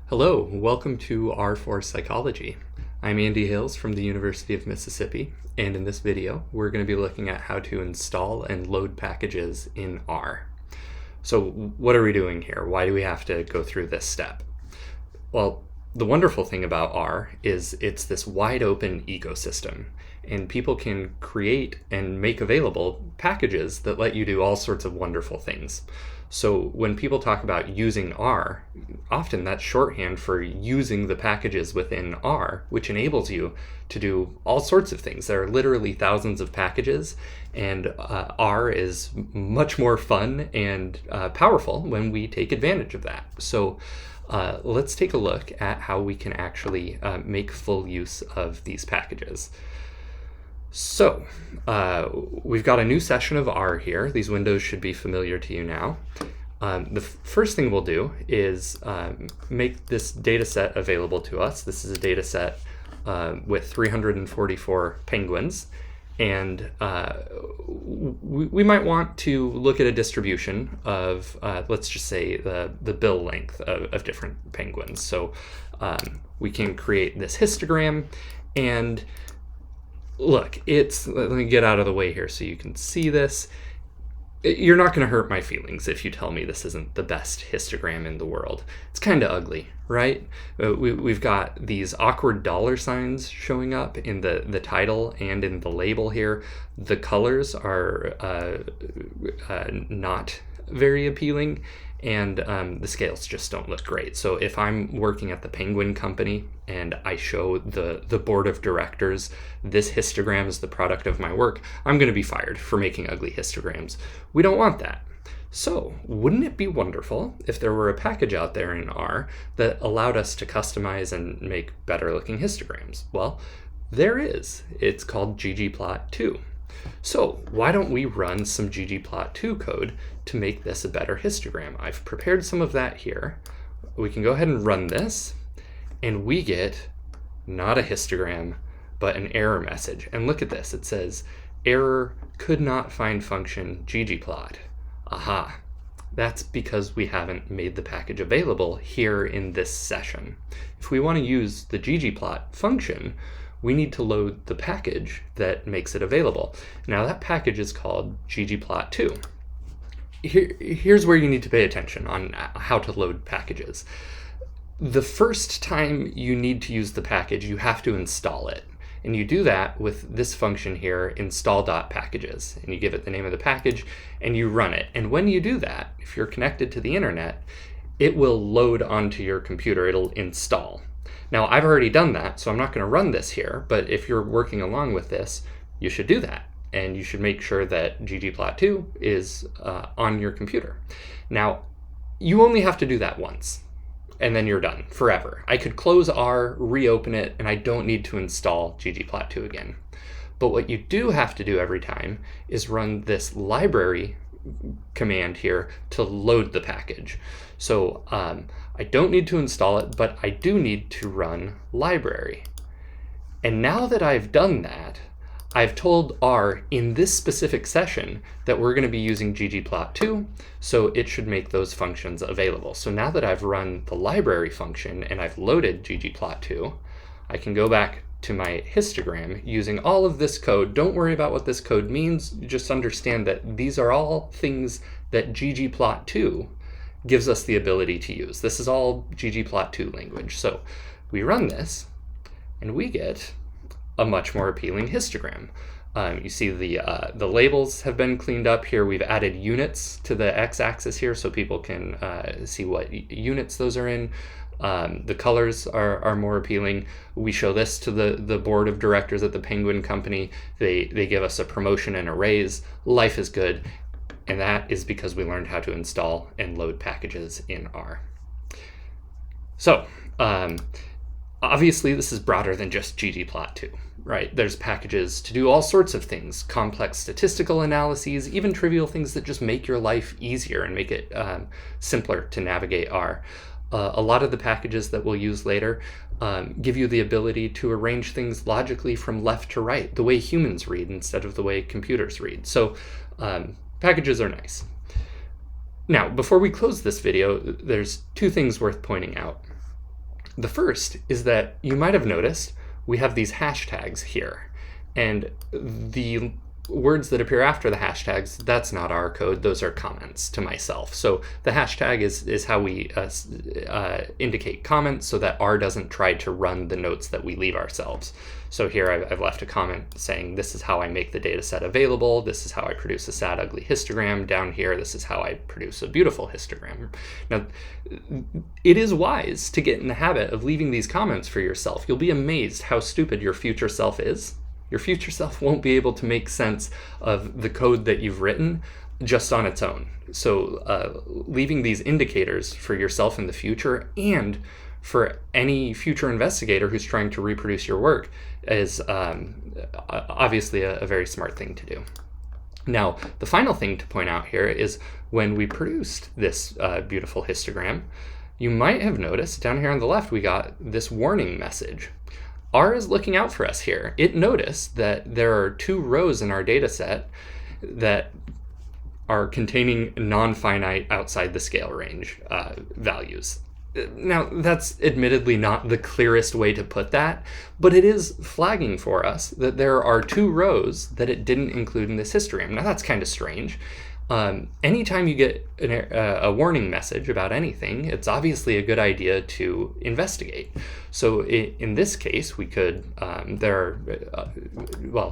Hello, welcome to R4 Psychology. I'm Andy Hills from the University of Mississippi, and in this video, we're going to be looking at how to install and load packages in R. So what are we doing here? Why do we have to go through this step? Well, the wonderful thing about R is it's this wide open ecosystem, and people can create and make available packages that let you do all sorts of wonderful things. So when people talk about using R, often that's shorthand for using the packages within R, which enables you to do all sorts of things. There are literally thousands of packages, and R is much more fun and powerful when we take advantage of that. So let's take a look at how we can actually make full use of these packages. So we've got a new session of R here. These windows should be familiar to you now. The first thing we'll do is make this data set available to us. This is a data set with 344 penguins. And we might want to look at a distribution of, let's just say, the bill length of different penguins. So we can create this histogram, and look, let me get out of the way here so you can see this. You're not going to hurt my feelings if you tell me this isn't the best histogram in the world. It's kind of ugly, right? We've got these awkward dollar signs showing up in the title and in the label here. The colors are not very appealing, and the scales just don't look great. So if I'm working at the Penguin Company and I show the board of directors this histogram is the product of my work, I'm going to be fired for making ugly histograms. We don't want that. So wouldn't it be wonderful if there were a package out there in R that allowed us to customize and make better looking histograms? Well, there is. It's called ggplot2. So why don't we run some ggplot2 code to make this a better histogram? I've prepared some of that here. We can go ahead and run this, and we get not a histogram, but an error message. And look at this. It says, error could not find function ggplot. Aha. That's because we haven't made the package available here in this session. If we want to use the ggplot function, we need to load the package that makes it available. Now that package is called ggplot2. Here's where you need to pay attention on how to load packages. The first time you need to use the package, you have to install it. And you do that with this function here, install.packages. And you give it the name of the package and you run it. And when you do that, if you're connected to the internet, it will load onto your computer. It'll install. Now, I've already done that, so I'm not going to run this here, but if you're working along with this, you should do that. And you should make sure that ggplot2 is on your computer. Now, you only have to do that once, and then you're done forever. I could close R, reopen it, and I don't need to install ggplot2 again. But what you do have to do every time is run this library command here to load the package. So I don't need to install it, but I do need to run library. And now that I've done that, I've told R in this specific session that we're going to be using ggplot2, so it should make those functions available. So now that I've run the library function and I've loaded ggplot2, I can go back to my histogram using all of this code. Don't worry about what this code means. Just understand that these are all things that ggplot2 gives us the ability to use. This is all ggplot2 language. So we run this and we get a much more appealing histogram. You see the labels have been cleaned up here. We've added units to the x-axis here so people can see what units those are in. The colors are more appealing. We show this to the board of directors at the Penguin Company. They give us a promotion and a raise. Life is good. And that is because we learned how to install and load packages in R. So obviously this is broader than just ggplot2, right? There's packages to do all sorts of things, complex statistical analyses, even trivial things that just make your life easier and make it simpler to navigate R. A lot of the packages that we'll use later give you the ability to arrange things logically from left to right, the way humans read instead of the way computers read. So packages are nice. Now, before we close this video, there's two things worth pointing out. The first is that you might have noticed we have these hashtags here, and the words that appear after the hashtags, that's not our code, those are comments to myself. So the hashtag is how we indicate comments so that R doesn't try to run the notes that we leave ourselves. So here I've left a comment saying this is how I make the data set available, this is how I produce a sad ugly histogram, down here this is how I produce a beautiful histogram. Now it is wise to get in the habit of leaving these comments for yourself. You'll be amazed how stupid your future self is. Your future self won't be able to make sense of the code that you've written just on its own. So leaving these indicators for yourself in the future and for any future investigator who's trying to reproduce your work is obviously a very smart thing to do. Now, the final thing to point out here is when we produced this beautiful histogram, you might have noticed down here on the left we got this warning message. R is looking out for us here. It noticed that there are 2 rows in our data set that are containing non-finite outside the scale range values. Now, that's admittedly not the clearest way to put that, but it is flagging for us that there are 2 rows that it didn't include in this histogram. Now, that's kind of strange. Anytime you get a warning message about anything, it's obviously a good idea to investigate. So in this case, we could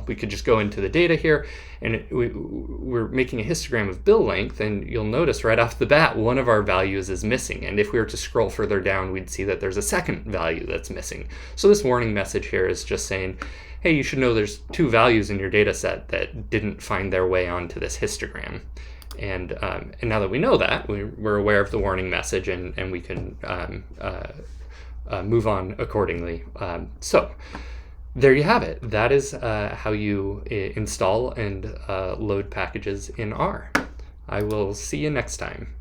we could just go into the data here, and we're making a histogram of bill length, and you'll notice right off the bat one of our values is missing. And if we were to scroll further down, we'd see that there's a second value that's missing. So this warning message here is just saying, hey, you should know there's 2 values in your data set that didn't find their way onto this histogram. And now that we know that, we're aware of the warning message, and we can move on accordingly. So there you have it. That is how you install and load packages in R. I will see you next time.